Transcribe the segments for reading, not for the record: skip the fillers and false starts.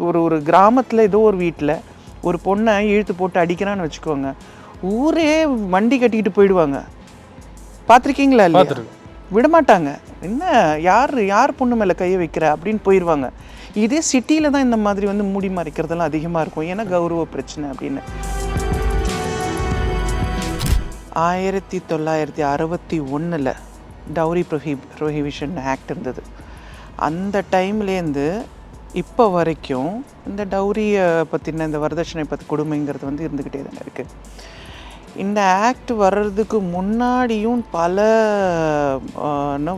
ஒரு ஒரு கிராமத்தில் ஏதோ ஒரு வீட்டில் ஒரு பொண்ணை இழுத்து போட்டு அடிக்கிறான்னு வச்சுக்கோங்க, ஊரே வண்டி கட்டிக்கிட்டு போயிடுவாங்க. பார்த்துருக்கீங்களா? இல்லையா? விடமாட்டாங்க. என்ன யார் பொண்ணு மேலே கையை வைக்கிற அப்படின்னு போயிடுவாங்க. இதே சிட்டியில் தான் இந்த மாதிரி வந்து மூடி மறைக்கிறதெல்லாம் அதிகமாக இருக்கும். ஏன்னா கௌரவ பிரச்சனை அப்படின்னு. 1961 டவுரி ப்ரொஹிபிஷன் ஆக்ட் இருந்தது. அந்த டைம்லேருந்து இப்போ வரைக்கும் இந்த டவுரியை பற்றின இந்த வரதட்சணை பற்றி கொடுமைங்கிறது வந்து இருந்துக்கிட்டே தானே இருக்குது. இந்த ஆக்ட் வர்றதுக்கு முன்னாடியும் பல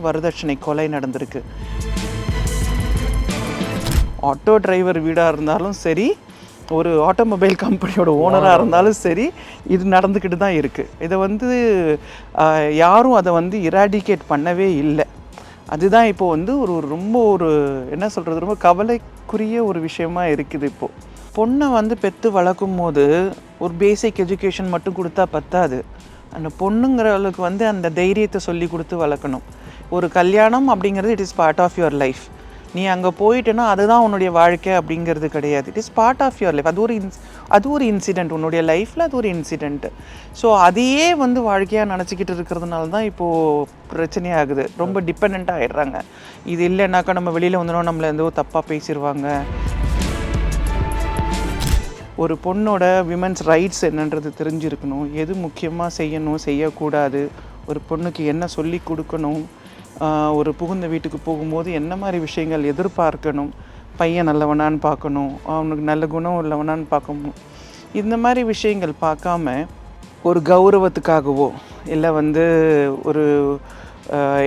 வரதட்சணை கொலை நடந்திருக்கு. ஆட்டோ டிரைவர் வீடாக இருந்தாலும் சரி, ஒரு ஆட்டோமொபைல் கம்பெனியோட ஓனராக இருந்தாலும் சரி, இது நடந்துக்கிட்டு தான் இருக்குது. இதை வந்து யாரும் அதை வந்து இராடிகேட் பண்ணவே இல்லை. அதுதான் இப்போது வந்து ரொம்ப என்ன சொல்கிறது, ரொம்ப கவலைக்குரிய ஒரு விஷயமா இருக்குது. இப்போது பொண்ணை வந்து பெற்று வளர்க்கும் போது ஒரு பேசிக் எஜுகேஷன் மட்டும் கொடுத்தா பத்தாது. அந்த பொண்ணுங்கிறவளுக்கு வந்து அந்த தைரியத்தை சொல்லி கொடுத்து வளர்க்கணும். ஒரு கல்யாணம் அப்படிங்கிறது it is part of your life. நீ அங்கே போயிட்டேன்னா அதுதான் உன்னுடைய வாழ்க்கை அப்படிங்கிறது கிடையாது. It is part of your life. அது ஒரு இன்சிடெண்ட், உன்னுடைய லைஃப்பில் அது ஒரு இன்சிடெண்ட்டு. ஸோ அதையே வந்து வாழ்க்கையாக நினச்சிக்கிட்டு இருக்கிறதுனால தான் இப்போது பிரச்சனையாகுது. ரொம்ப டிபெண்ட்டாக ஆகிடுறாங்க. இது இல்லைன்னாக்கா நம்ம வெளியில் வந்துடும், நம்மளை எந்தோ தப்பாக பேசிடுவாங்க. ஒரு பொண்ணோட விமன்ஸ் ரைட்ஸ் என்னன்றது தெரிஞ்சிருக்கணும். எது முக்கியமாக செய்யணும், செய்யக்கூடாது, ஒரு பொண்ணுக்கு என்ன சொல்லி கொடுக்கணும், ஒரு புகுந்த வீட்டுக்கு போகும்போது என்ன மாதிரி விஷயங்கள் எதிர்பார்க்கணும், பையன் நல்லவனான்னு பார்க்கணும், அவனுக்கு நல்ல குணம் உள்ளவனான்னு பார்க்கணும். இந்த மாதிரி விஷயங்கள் பார்க்காம ஒரு கௌரவத்துக்காகவோ இல்லை வந்து ஒரு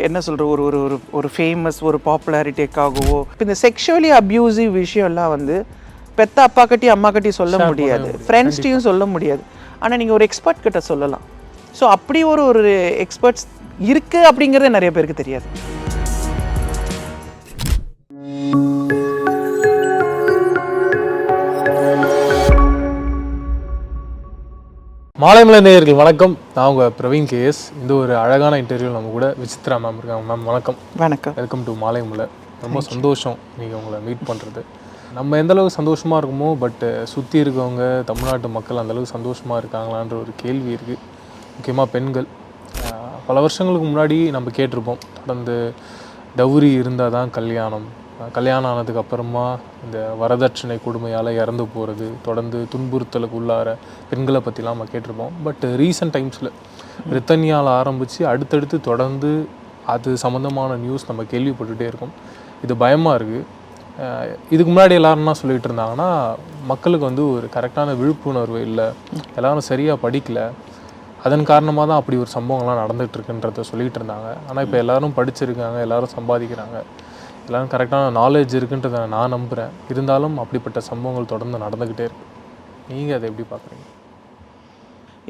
என்ன சொல்கிற ஒரு ஒரு ஒரு ஃபேமஸ் ஒரு பாப்புலாரிட்டிக்காகவோ இப்போ இந்த செக்ஷுவலி அப்யூசிவ் விஷயம்லாம் வந்து பெத்த அப்பா கட்டி அம்மா கட்டி சொல்ல முடியாது, ஃப்ரெண்ட்ஸ்டையும் சொல்ல முடியாது. ஆனால் நீங்கள் ஒரு எக்ஸ்பர்ட் கிட்ட சொல்லலாம். ஸோ அப்படி ஒரு எக்ஸ்பர்ட்ஸ் இருக்குது அப்படிங்கிறது நிறைய பேருக்கு தெரியாது. மாலைமலை நேயர்கள் வணக்கம். நான் உங்கள் பிரவீன் கேஎஸ். இந்த ஒரு அழகான இன்டர்வியூ நம்ம கூட விசித்ரா மேம் இருக்காங்க. மேம் வணக்கம். வணக்கம். Welcome to Maalaimalai. ரொம்ப சந்தோஷம் நீங்கள் உங்களை மீட் பண்ணுறது. நம்ம எந்தளவுக்கு சந்தோஷமாக இருக்குமோ, பட் சுற்றி இருக்கவங்க தமிழ்நாட்டு மக்கள் அந்தளவுக்கு சந்தோஷமாக இருக்காங்களான்ற ஒரு கேள்வி இருக்குது. முக்கியமாக பெண்கள். பல வருஷங்களுக்கு முன்னாடி நம்ம கேட்டிருப்போம், தொடர்ந்து டவுரி இருந்தால் தான் கல்யாணம் ஆனதுக்கு அப்புறமா இந்த வரதட்சணை கொடுமையால் இறந்து போகிறது, தொடர்ந்து துன்புறுத்தலுக்கு உள்ளார பெண்களை பற்றிலாம் நம்ம கேட்டிருப்போம். பட் ரீசெண்ட் டைம்ஸில் பிரித்தானியாவில் ஆரம்பித்து அடுத்தடுத்து தொடர்ந்து அது சம்மந்தமான நியூஸ் நம்ம கேள்விப்பட்டுகிட்டே இருக்கோம். இது பயமாக இருக்குது. இதுக்கு முன்னாடி எல்லாரும்னா சொல்லிகிட்டு இருந்தாங்கன்னா, மக்களுக்கு வந்து ஒரு கரெக்டான விழிப்புணர்வு இல்லை, எல்லோரும் சரியாக படிக்கலை, அதன் காரணமாக தான் அப்படி ஒரு சம்பவங்கள்லாம் நடந்துகிட்ருக்குன்றத சொல்லிகிட்டு இருந்தாங்க. ஆனால் இப்போ எல்லோரும் படிச்சிருக்காங்க, எல்லோரும் சம்பாதிக்கிறாங்க, எல்லோரும் கரெக்டான நாலேஜ் இருக்குன்றதை நான் நம்புகிறேன். இருந்தாலும் அப்படிப்பட்ட சம்பவங்கள் தொடர்ந்து நடந்துக்கிட்டே இருக்கு. நீங்கள் அதை எப்படி பார்க்குறீங்க?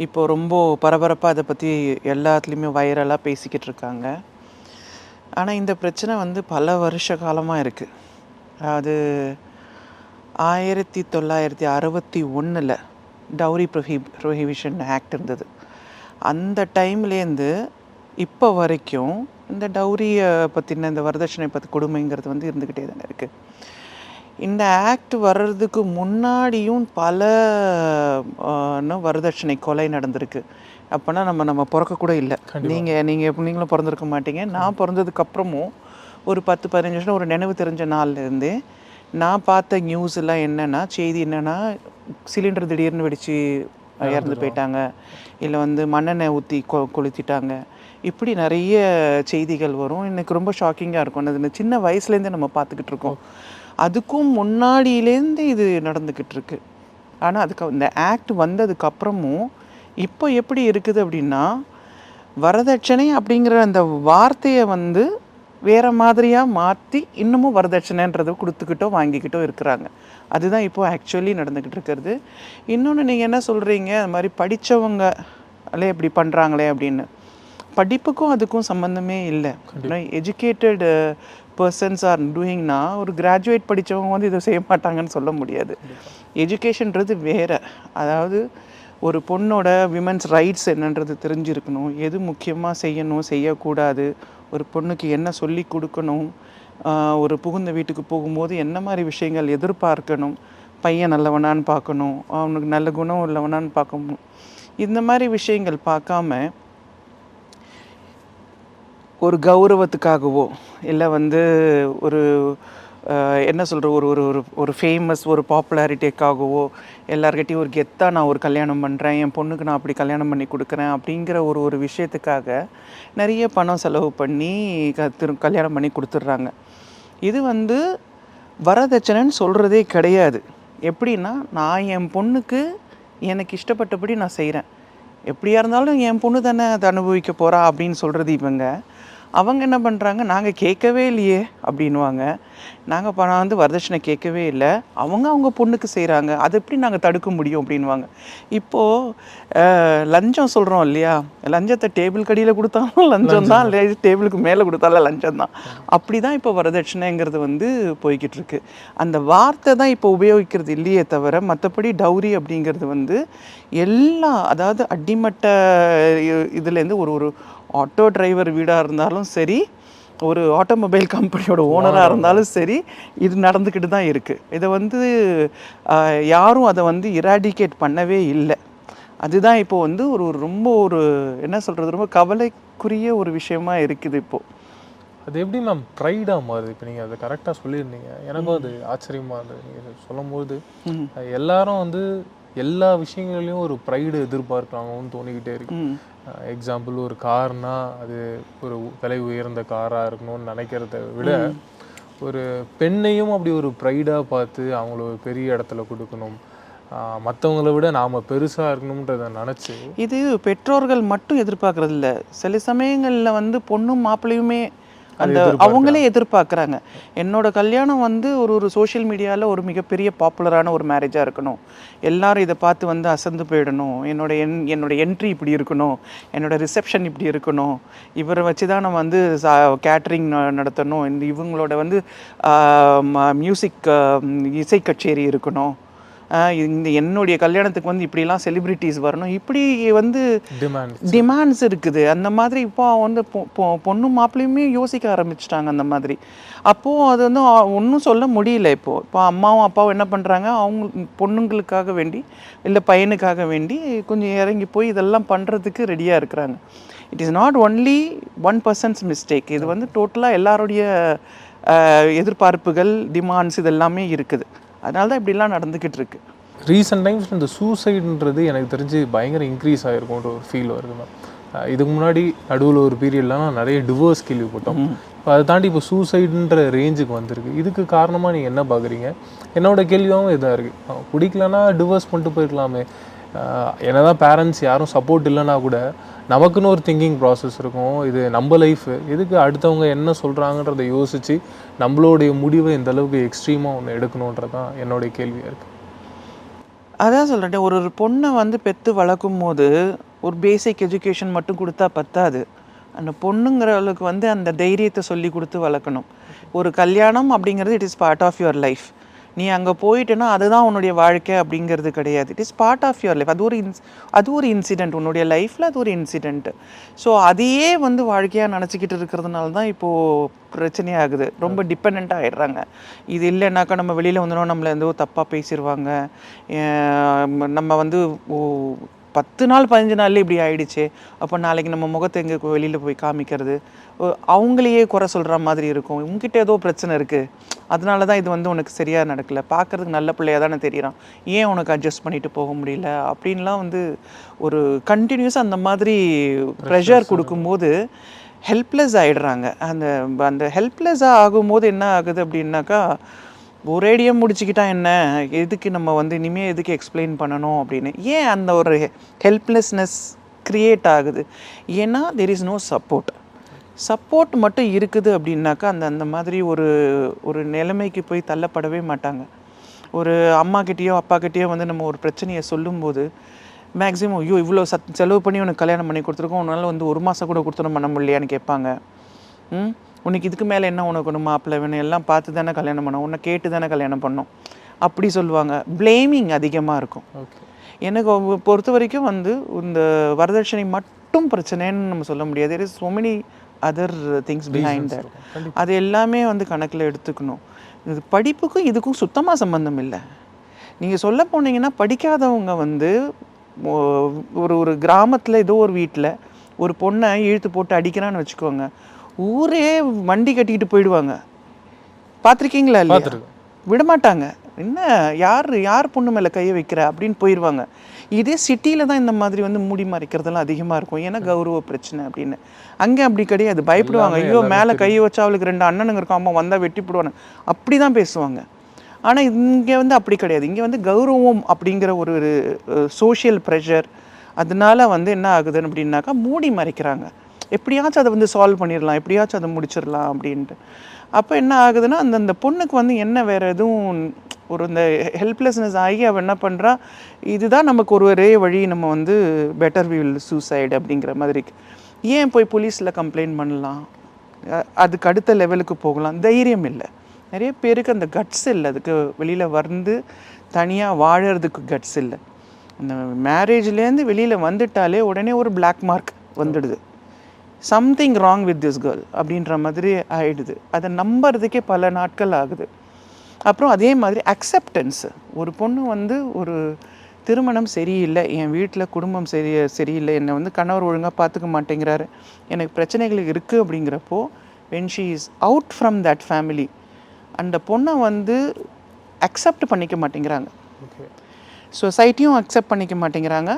இப்போது ரொம்ப பரபரப்பாக அதை பற்றி எல்லாத்துலேயுமே வைரலாக பேசிக்கிட்டு இருக்காங்க. ஆனால் இந்த பிரச்சனை வந்து பல வருஷ காலமாக இருக்குது. அது 1961 டவுரி ப்ரொஹிபிஷன் ஆக்ட் இருந்தது. அந்த டைம்லேருந்து இப்போ வரைக்கும் இந்த டவுரியை பற்றின இந்த வரதட்சணை பற்றி கொடுமைங்கிறது வந்து இருந்துக்கிட்டே தானே இருக்குது. இந்த ஆக்ட் வர்றதுக்கு முன்னாடியும் பல வரதட்சணை கொலை நடந்திருக்கு. அப்போனா நம்ம பிறக்கக்கூட இல்லை. நீங்களும் பிறந்திருக்க மாட்டீங்க. நான் பிறந்ததுக்கப்புறமும் ஒரு 10-15 வருஷம் ஒரு நினைவு தெரிஞ்ச நாள்லேருந்தே நான் பார்த்த நியூஸ் எல்லாம் என்னென்னா, செய்தி என்னென்னா, சிலிண்டர் திடீர்னு வெடித்து இறந்து போயிட்டாங்க, இல்லை வந்து மண்ணெண்ணெய் ஊற்றி கொளுத்திட்டாங்க, இப்படி நிறைய செய்திகள் வரும். எனக்கு ரொம்ப ஷாக்கிங்காக இருக்கும். அது சின்ன வயசுலேருந்தே நம்ம பார்த்துக்கிட்டு இருக்கோம். அதுக்கும் முன்னாடியிலேருந்து இது நடந்துக்கிட்டு இருக்கு. ஆனால் இந்த ஆக்ட் வந்ததுக்கப்புறமும் இப்போ எப்படி இருக்குது அப்படின்னா, வரதட்சணை அப்படிங்கிற அந்த வார்த்தையை வந்து வேறு மாதிரியாக மாற்றி இன்னமும் வரதட்சணைன்றதை கொடுத்துக்கிட்டோ வாங்கிக்கிட்டோ இருக்கிறாங்க. அதுதான் இப்போது ஆக்சுவலி நடந்துக்கிட்டு இருக்கிறது. இன்னொன்று நீங்கள் என்ன சொல்கிறீங்க, அது மாதிரி படித்தவங்களே இப்படி பண்ணுறாங்களே அப்படின்னு. படிப்புக்கும் அதுக்கும் சம்மந்தமே இல்லை. எஜுகேட்டட் பர்சன்ஸ் ஆர் டூயிங்னா, ஒரு கிராஜுவேட் படித்தவங்க வந்து இதை செய்ய மாட்டாங்கன்னு சொல்ல முடியாது. எஜுகேஷன்றது வேறு. அதாவது ஒரு பொண்ணோட விமன்ஸ் ரைட்ஸ் என்னன்றது தெரிஞ்சிருக்கணும். எது முக்கியமாக செய்யணும், செய்யக்கூடாது, ஒரு பொண்ணுக்கு என்ன சொல்லி கொடுக்கணும், ஒரு புகுந்த வீட்டுக்கு போகும்போது என்ன மாதிரி விஷயங்கள் எதிர்பார்க்கணும், பையன் நல்லவனான்னு பார்க்கணும், அவனுக்கு நல்ல குணம் உள்ளவனான்னு பார்க்கணும். இந்த மாதிரி விஷயங்கள் பார்க்காம ஒரு கௌரவத்துக்காகவோ இல்லை வந்து ஒரு என்ன சொல்கிற ஒரு ஒரு ஒரு ஒரு ஃபேமஸ் ஒரு பாப்புலாரிட்டிக்காகவோ எல்லார்கிட்டையும் ஒரு கெத்தாக நான் ஒரு கல்யாணம் பண்ணுறேன், என் பொண்ணுக்கு நான் அப்படி கல்யாணம் பண்ணி கொடுக்குறேன் அப்படிங்கிற ஒரு ஒரு விஷயத்துக்காக நிறைய பணம் செலவு பண்ணி கல்யாணம் பண்ணி கொடுத்துட்றாங்க. இது வந்து வரதட்சணைன்னு சொல்கிறதே கிடையாது. எப்படின்னா, நான் என் பொண்ணுக்கு எனக்கு இஷ்டப்பட்டபடி நான் செய்கிறேன், எப்படியா இருந்தாலும் என் பொண்ணு தானே அதை அனுபவிக்க போகிறா அப்படின்னு சொல்கிறது இவங்க. அவங்க என்ன பண்ணுறாங்க, நாங்கள் கேட்கவே இல்லையே அப்படின்வாங்க. நாங்கள் பணம் வந்து வரதட்சணை கேட்கவே இல்லை, அவங்க பொண்ணுக்கு செய்கிறாங்க, அதை எப்படி நாங்கள் தடுக்க முடியும் அப்படின்வாங்க. இப்போது லஞ்சம் சொல்கிறோம் இல்லையா, லஞ்சத்தை டேபிள் கடியில் கொடுத்தாலும் லஞ்சம் தான், இல்லை டேபிளுக்கு மேலே கொடுத்தாலும் லஞ்சம் தான். அப்படி தான் இப்போ வரதட்சணைங்கிறது வந்து போய்கிட்டு இருக்கு. அந்த வார்த்தை தான் இப்போ உபயோகிக்கிறது இல்லையே தவிர, மற்றபடி டௌரி அப்படிங்கிறது வந்து எல்லா, அதாவது அடிமட்ட இதுலேருந்து ஒரு ஒரு ஆட்டோ டிரைவர் வீடாக இருந்தாலும் சரி, ஒரு ஆட்டோமொபைல் கம்பெனியோட ஓனராக இருந்தாலும் சரி, இது நடந்துக்கிட்டு தான் இருக்குது. இதை வந்து யாரும் அதை வந்து இராடிகேட் பண்ணவே இல்லை. அதுதான் இப்போது வந்து ஒரு ரொம்ப ஒரு என்ன சொல்கிறது, ரொம்ப கவலைக்குரிய ஒரு விஷயமா இருக்குது இப்போது. அது எப்படி மேம் ப்ரைடாக மாறுது? இப்போ நீங்கள் அதை கரெக்டாக சொல்லியிருந்தீங்க, எனக்கும் அது ஆச்சரியமாக இருந்தது. நீங்கள் சொல்லும்போது எல்லாரும் வந்து எல்லா விஷயங்கள்லையும் ஒரு ப்ரைடு எதிர்பார்க்கலாமோன்னு தோணிக்கிட்டே இருக்கு. எக்ஸாம்பிள், ஒரு கார்னா அது ஒரு விலை உயர்ந்த காராக இருக்கணும்னு நினைக்கிறத விட, ஒரு பெண்ணையும் அப்படி ஒரு ப்ரைடாக பார்த்து அவங்கள ஒரு பெரிய இடத்துல கொடுக்கணும், மற்றவங்கள விட நாம் பெருசாக இருக்கணுன்றதை நினச்சி. இது பெற்றோர்கள் மட்டும் எதிர்பார்க்கறது இல்லை, சில சமயங்களில் வந்து பொண்ணும் மாப்பிள்ளையுமே அந்த அவங்களே எதிர்பார்க்குறாங்க. என்னோட கல்யாணம் வந்து ஒரு சோஷியல் மீடியாவில் ஒரு மிகப்பெரிய பாப்புலரான ஒரு மேரேஜாக இருக்கணும், எல்லாரும் இதை பார்த்து வந்து அசந்து போயிடணும், என்னோட என்ட்ரி இப்படி இருக்கணும், என்னோட ரிசப்ஷன் இப்படி இருக்கணும், இவரை வச்சு தான் நம்ம வந்து கேட்ரிங் நடத்தணும், இவங்களோட வந்து மியூசிக் இசை கச்சேரி இருக்கணும், என்னுடைய கல்யாணத்துக்கு வந்து இப்படிலாம் செலிப்ரிட்டிஸ் வரணும், இப்படி வந்து டிமாண்ட்ஸ் இருக்குது. அந்த மாதிரி இப்போ வந்து பொண்ணும் மாப்பிள்ளையுமே யோசிக்க ஆரம்பிச்சிட்டாங்க அந்த மாதிரி. அப்போது அது வந்து ஒன்றும் சொல்ல முடியல. இப்போ அம்மாவும் அப்பாவும் என்ன பண்ணுறாங்க, அவங்க பொண்ணுங்களுக்காக வேண்டி இல்லை பையனுக்காக வேண்டி கொஞ்சம் இறங்கி போய் இதெல்லாம் பண்ணுறதுக்கு ரெடியாக இருக்கிறாங்க. It is not only one persons mistake. இது வந்து டோட்டலாக எல்லாருடைய எதிர்பார்ப்புகள், டிமாண்ட்ஸ் இதெல்லாமே இருக்குது. அதனால தான் இப்படிலாம் நடந்துக்கிட்டு இருக்கு. ரீசெண்ட் டைம்ஸ் இந்த சூசைடுன்றது எனக்கு தெரிஞ்சு பயங்கர இன்க்ரீஸ் ஆகிருக்கும்ன்ற ஒரு ஃபீல் வருது மேம். இதுக்கு முன்னாடி நடுவில் ஒரு பீரியட்லாம் நிறைய டிவோர்ஸ் கேள்விப்பட்டோம். இப்போ அதை தாண்டி இப்போ சூசைடுன்ற ரேஞ்சுக்கு வந்திருக்கு. இதுக்கு காரணமாக நீங்கள் என்ன பார்க்குறீங்க? என்னோட கேள்வியாகவும் இதாக இருக்குது, பிடிக்கலன்னா டிவோர்ஸ் பண்ணிட்டு போயிருக்கலாமே. என்ன தான் பேரண்ட்ஸ் யாரும் சப்போர்ட் இல்லைன்னா கூட நமக்குன்னு ஒரு திங்கிங் ப்ராசஸ் இருக்கும், இது நம்ம லைஃபு, எதுக்கு அடுத்தவங்க என்ன சொல்கிறாங்கன்றதை யோசித்து நம்மளுடைய முடிவை இந்த அளவுக்கு எக்ஸ்ட்ரீமாக ஒன்று எடுக்கணுன்றது தான் என்னுடைய கேள்வியாக இருக்குது. அதான் சொல்கிறேன், ஒரு பொண்ணை வந்து பெற்று வளர்க்கும் போது ஒரு பேசிக் எஜுகேஷன் மட்டும் கொடுத்தா பத்தாது. அந்த பொண்ணுங்கிறவளுக்கு வந்து அந்த தைரியத்தை சொல்லி கொடுத்து வளர்க்கணும். ஒரு கல்யாணம் அப்படிங்கிறது it is part of your life. நீ அங்கே போயிட்டேன்னா அதுதான் உன்னுடைய வாழ்க்கை அப்படிங்கிறது கிடையாது. It is part of your life. அது ஒரு இன்சிடெண்ட், உன்னுடைய லைஃப்பில் அது ஒரு இன்சிடெண்ட்டு. ஸோ அதையே வந்து வாழ்க்கையாக நினச்சிக்கிட்டு இருக்கிறதுனால தான் இப்போது பிரச்சனையாகுது. ரொம்ப டிபெண்ட்டாக ஆகிடுறாங்க. இது இல்லைன்னாக்கா நம்ம வெளியில் வந்துடும், நம்மளை எந்தோ தப்பாக பேசிடுவாங்க, நம்ம வந்து 10 நாள் 15 நாள்லேயே இப்படி ஆகிடுச்சு, அப்போ நாளைக்கு நம்ம முகத்தை எங்கே வெளியில் போய் காமிக்கிறது, அவங்களையே குறை சொல்கிற மாதிரி இருக்கும். உங்ககிட்ட ஏதோ பிரச்சனை இருக்குது, அதனால தான் இது வந்து உனக்கு சரியாக நடக்கலை, பார்க்குறதுக்கு நல்ல பிள்ளையாக தானே தெரியுறான், ஏன் உனக்கு அட்ஜஸ்ட் பண்ணிட்டு போக முடியல அப்படின்லாம் வந்து ஒரு கண்டினியூஸாக அந்த மாதிரி ப்ரெஷர் கொடுக்கும்போது ஹெல்ப்லெஸ் ஆகிடுறாங்க. அந்த ஹெல்ப்லெஸ்ஸாக ஆகும்போது என்ன ஆகுது அப்படின்னாக்கா, ஒரேடியாக முடிச்சுக்கிட்டா என்ன, எதுக்கு நம்ம வந்து இனிமேல் எதுக்கு எக்ஸ்பிளைன் பண்ணணும் அப்படின்னு. ஏன் அந்த ஒரு ஹெல்ப்லெஸ்னஸ் க்ரியேட் ஆகுது? ஏன்னா தெர் இஸ் நோ சப்போர்ட் மட்டும் இருக்குது அப்படின்னாக்கா அந்த மாதிரி ஒரு நிலைமைக்கு போய் தள்ளப்படவே மாட்டாங்க. ஒரு அம்மாக்கிட்டேயோ அப்பாக்கிட்டேயோ வந்து நம்ம ஒரு பிரச்சனையை சொல்லும்போது மேக்ஸிமம், ஐயோ இவ்வளோ செலவு பண்ணி உனக்கு கல்யாணம் பண்ணி கொடுத்துருக்கோம், உன்னால் வந்து 1 மாதம் கூட கொடுத்துட பண்ண முடியலையான்னு கேட்பாங்க. உனக்கு இதுக்கு மேலே என்ன உனக்கு ஒன்று மாப்பிள்ளை வேணும், எல்லாம் பார்த்து தானே கல்யாணம் பண்ணோம், உன்னை கேட்டு தானே கல்யாணம் பண்ணோம் அப்படி சொல்லுவாங்க. பிளேமிங் அதிகமாக இருக்கும். எனக்கு பொறுத்த வரைக்கும் வந்து இந்த வரதட்சணை மட்டும் பிரச்சனைன்னு நம்ம சொல்ல முடியாது. there is so many other things behind that. அது எல்லாமே வந்து கணக்கில் எடுத்துக்கணும். இது படிப்புக்கும் இதுக்கும் சுத்தமாக சம்மந்தம் இல்லை. நீங்கள் சொல்ல போனீங்கன்னா படிக்காதவங்க வந்து ஒரு ஒரு கிராமத்தில் ஏதோ ஒரு வீட்டில் ஒரு பொண்ணை இழுத்து போட்டு அடிக்கிறான்னு வச்சுக்கோங்க, ஊரே வண்டி கட்டிக்கிட்டு போயிடுவாங்க. பார்த்துருக்கீங்களா? இல்லையா? விடமாட்டாங்க. என்ன யார் பொண்ணு மேலே கையை வைக்கிற அப்படின்னு போயிடுவாங்க. இதே சிட்டியில் தான் இந்த மாதிரி வந்து மூடி மறைக்கிறதெல்லாம் அதிகமாக இருக்கும். ஏன்னா கௌரவ பிரச்சனை அப்படின்னு. அங்கே அப்படி கிடையாது. பயப்படுவாங்க. ஐயோ மேலே கையை வச்சா அவளுக்கு 2 அண்ணனுங்க இருக்கும், அம்மா வந்தால் வெட்டி போடுவாங்க, அப்படி தான் பேசுவாங்க. ஆனால் இங்கே வந்து அப்படி கிடையாது. இங்கே வந்து கௌரவம் அப்படிங்கிற ஒரு சோஷியல் ப்ரெஷர், அதனால வந்து என்ன ஆகுதுன்னு அப்படின்னாக்கா மூடி மறைக்கிறாங்க. எப்படியாச்சும் அதை வந்து சால்வ் பண்ணிடலாம், எப்படியாச்சும் அதை முடிச்சிடலாம் அப்படின்ட்டு. அப்போ என்ன ஆகுதுன்னா அந்த பொண்ணுக்கு வந்து என்ன வேறு எதுவும் ஒரு இந்த ஹெல்ப்லெஸ்னஸ் ஆகி அவள் என்ன பண்ணுறா, இதுதான் நமக்கு ஒரே வழி, நம்ம வந்து பெட்டர் வில் சூசைடு அப்படிங்கிற மாதிரி. ஏன் போய் போலீஸில் கம்ப்ளைண்ட் பண்ணலாம், அதுக்கு அடுத்த லெவலுக்கு போகலாம், தைரியம் இல்லை. நிறைய பேருக்கு அந்த கட்ஸ் இல்லை, அதுக்கு வெளியில் வந்து தனியாக வாழறதுக்கு கட்ஸ் இல்லை. அந்த மேரேஜ்லேருந்து வெளியில் வந்துட்டாலே உடனே ஒரு பிளாக் மார்க் வந்துடுது. Something wrong with this girl அப்படின்ற மாதிரி ஆகிடுது. அதை நம்புறதுக்கே பல நாட்கள் ஆகுது. அப்புறம் அதே மாதிரி அக்செப்டன்ஸு. ஒரு பொண்ணு வந்து ஒரு திருமணம் சரியில்லை, என் வீட்டில் குடும்பம் சரியில்லை, என்னை வந்து கணவர் ஒழுங்காக பார்த்துக்க மாட்டேங்கிறாரு, எனக்கு பிரச்சனைகள் இருக்குது அப்படிங்கிறப்போ when she is out from that family, அந்த பொண்ணை வந்து அக்செப்ட் பண்ணிக்க மாட்டேங்கிறாங்க. சொசைட்டியும் அக்செப்ட் பண்ணிக்க மாட்டேங்கிறாங்க,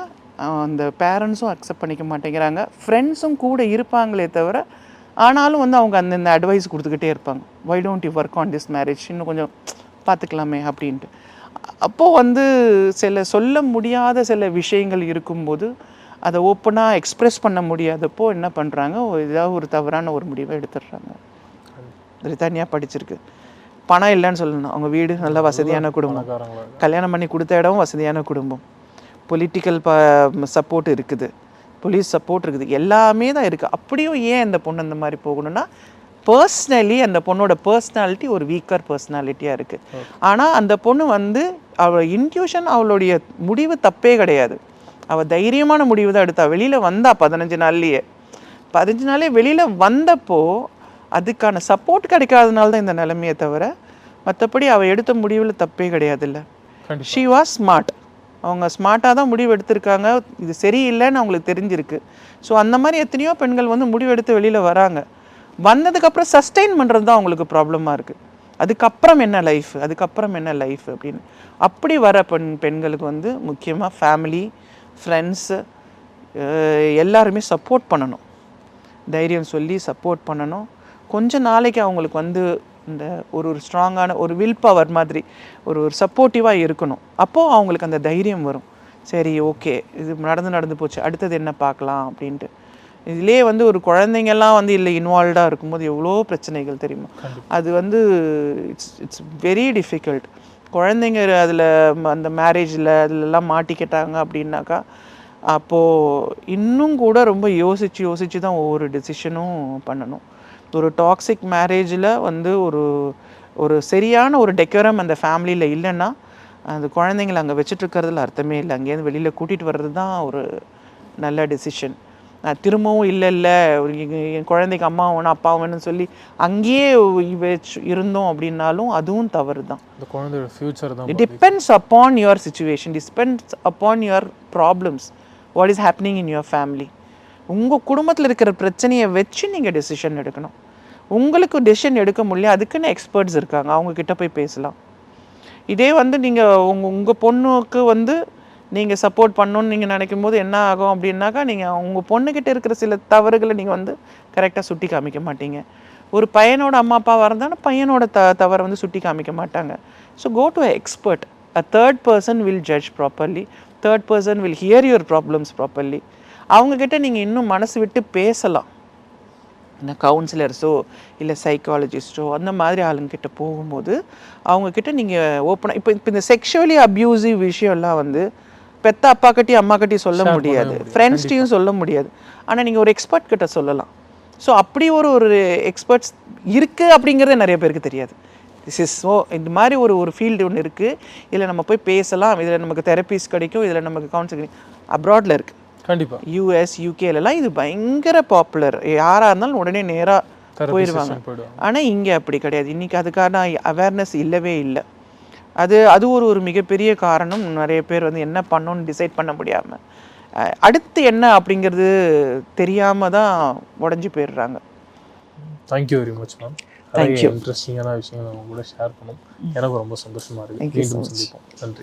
அந்த பேரண்ட்ஸும் அக்செப்ட் பண்ணிக்க மாட்டேங்கிறாங்க, ஃப்ரெண்ட்ஸும் கூட இருப்பாங்களே தவிர, ஆனாலும் வந்து அவங்க அந்தந்த அட்வைஸ் கொடுத்துக்கிட்டே இருப்பாங்க. Why don't you work on this marriage, இன்னும் கொஞ்சம் பார்த்துக்கலாமே அப்படின்ட்டு. அப்போது வந்து சொல்ல முடியாத சில விஷயங்கள் இருக்கும்போது அதை ஓப்பனாக எக்ஸ்ப்ரெஸ் பண்ண முடியாதப்போ என்ன பண்ணுறாங்க, ஏதாவது ஒரு தவறான ஒரு முடிவை எடுத்துடுறாங்க. இது தனியாக படிச்சிருக்கு. பணம் இல்லைன்னு சொல்லணும், அவங்க வீடு நல்ல வசதியான குடும்பம், கல்யாணம் பண்ணி கொடுத்த இடம் வசதியான குடும்பம், பொலிட்டிக்கல் சப்போர்ட் இருக்குது, போலீஸ் சப்போர்ட் இருக்குது, எல்லாமே தான் இருக்குது. அப்படியும் ஏன் அந்த பொண்ணு அந்த மாதிரி போகணும்னா, பர்சனலி அந்த பொண்ணோட பர்சனாலிட்டி ஒரு வீக்கர் பர்சனாலிட்டியாக இருக்குது. ஆனால் அந்த பொண்ணு வந்து அவள் இன்ட்யூஷன், அவளுடைய முடிவு தப்பே கிடையாது, அவள் தைரியமான முடிவு தான் எடுத்தா. வெளியில் வந்தா 15 நாள்லேயே வெளியில் வந்தப்போ அதுக்கான சப்போர்ட் கிடைக்காதனால தான் இந்த நிலைமையை தவிர, மற்றபடி அவள் எடுத்த முடிவில் தப்பே கிடையாது. இல்லை, ஷி வாஸ் ஸ்மார்ட். அவங்க ஸ்மார்ட்டாக தான் முடிவு எடுத்திருக்காங்க, இது சரியில்லைன்னு அவங்களுக்கு தெரிஞ்சிருக்கு. ஸோ அந்த மாதிரி எத்தனையோ பெண்கள் வந்து முடிவு எடுத்து வெளியில் வராங்க. வந்ததுக்கப்புறம் சஸ்டெயின் பண்ணுறது தான் அவங்களுக்கு ப்ராப்ளமாக இருக்குது. அதுக்கப்புறம் என்ன லைஃப் அப்படின்னு. அப்படி வர பெண்களுக்கு வந்து முக்கியமாக ஃபேமிலி, ஃப்ரெண்ட்ஸு எல்லாருமே சப்போர்ட் பண்ணணும், தைரியம் சொல்லி சப்போர்ட் பண்ணணும். கொஞ்ச நாளைக்கு அவங்களுக்கு வந்து இந்த ஒரு ஸ்ட்ராங்கான ஒரு வில் பவர் மாதிரி ஒரு சப்போர்ட்டிவாக இருக்கணும். அப்போது அவங்களுக்கு அந்த தைரியம் வரும். சரி, ஓகே, இது நடந்து போச்சு, அடுத்தது என்ன பார்க்கலாம் அப்படின்ட்டு. இதிலே வந்து ஒரு குழந்தைங்கள்லாம் வந்து இல்லை இன்வால்வ்டாக இருக்கும்போது எவ்வளோ பிரச்சனைகள் தெரியுமா. அது வந்து இட்ஸ் வெரி டிஃபிகல்ட். குழந்தைங்க அதில் அந்த மேரேஜில் அதிலெல்லாம் மாட்டிக்கிட்டாங்க அப்படின்னாக்கா, அப்போது இன்னும் கூட ரொம்ப யோசித்து தான் ஒவ்வொரு டெசிஷனும் பண்ணணும். ஒரு டாக்ஸிக் மேரேஜில் வந்து ஒரு சரியான ஒரு டெக்கரம் அந்த ஃபேமிலியில் இல்லைன்னா, அந்த குழந்தைங்களை அங்கே வச்சுட்ருக்கிறதுல அர்த்தமே இல்லை. அங்கேருந்து வெளியில் கூட்டிகிட்டு வர்றது தான் ஒரு நல்ல டெசிஷன். திரும்பவும் இல்லை என் குழந்தைக்கு அம்மா வேணும் அப்பா வேணும்னு சொல்லி அங்கேயே இருந்தோம் அப்படின்னாலும் அதுவும் தவறு தான். It depends upon your situation, depends upon your problems, what is happening in your family. உங்கள் குடும்பத்தில் இருக்கிற பிரச்சனையை வச்சு நீங்கள் டெசிஷன் எடுக்கணும். உங்களுக்கு டெசிஷன் எடுக்க முடியல, அதுக்குன்னு எக்ஸ்பர்ட்ஸ் இருக்காங்க, அவங்கக்கிட்ட போய் பேசலாம். இதே வந்து நீங்கள் உங்கள் பொண்ணுக்கு வந்து நீங்கள் சப்போர்ட் பண்ணணுன்னு நீங்கள் நினைக்கும் போது என்ன ஆகும் அப்படின்னாக்கா, நீங்கள் உங்கள் பொண்ணுக்கிட்ட இருக்கிற சில தவறுகளை நீங்கள் வந்து கரெக்டாக சுட்டி காமிக்க மாட்டீங்க. ஒரு பையனோட அம்மா அப்பாவாக இருந்தாலும் பையனோட தவறை வந்து சுட்டி காமிக்க மாட்டாங்க. So go to a expert. A third person will judge properly, third person will hear your problems properly. அவங்கக்கிட்ட நீங்கள் இன்னும் மனசு விட்டு பேசலாம். என்ன கவுன்சிலர்ஸோ இல்லை சைக்காலஜிஸ்ட்டோ அந்த மாதிரி ஆளுங்கிட்ட போகும்போது அவங்கக்கிட்ட நீங்கள் ஓப்பனாக இப்போ இந்த செக்ஷுவலி அப்யூசிவ் விஷயம்லாம் வந்து பெத்த அப்பாக்கிட்டையும் அம்மாக்கிட்டையும் சொல்ல முடியாது, ஃப்ரெண்ட்ஸ்டையும் சொல்ல முடியாது. ஆனால் நீங்கள் ஒரு எக்ஸ்பர்ட் கிட்ட சொல்லலாம். ஸோ அப்படி ஒரு எக்ஸ்பர்ட்ஸ் இருக்குது அப்படிங்கிறதே நிறைய பேருக்கு தெரியாது. திஸ் இஸ் ஸோ இந்த மாதிரி ஒரு ஃபீல்டு ஒன்று இருக்குது, இதில் நம்ம போய் பேசலாம், இதில் நமக்கு தெரப்பிஸ் கிடைக்கும், இதில் நமக்கு கவுன்சிலிங் அப்ராடில் இருக்குது. கண்டிப்பாக யூஎஸ் யூகேலலாம் இது பயங்கர பாப்புலர். யாராக இருந்தாலும் உடனே நேராக போயிடுவாங்க. ஆனால் இங்கே அப்படி கிடையாது. இன்றைக்கி அதுக்கான அவேர்னஸ் இல்லவே இல்லை. அது ஒரு மிகப்பெரிய காரணம். நிறைய பேர் வந்து என்ன பண்ணணும்னு டிசைட் பண்ண முடியாமல், அடுத்து என்ன அப்படிங்கிறது தெரியாமல் தான் உடஞ்சி போயிடுறாங்க. Thank you very much ma'am. Thank you. இன்ட்ரெஸ்டிங்கான விஷயங்கள் உங்க கூட ஷேர் பண்ணோம். எனக்கு ரொம்ப சந்தோஷமாக இருக்குது. மீண்டும் சந்திப்போம். நன்றி.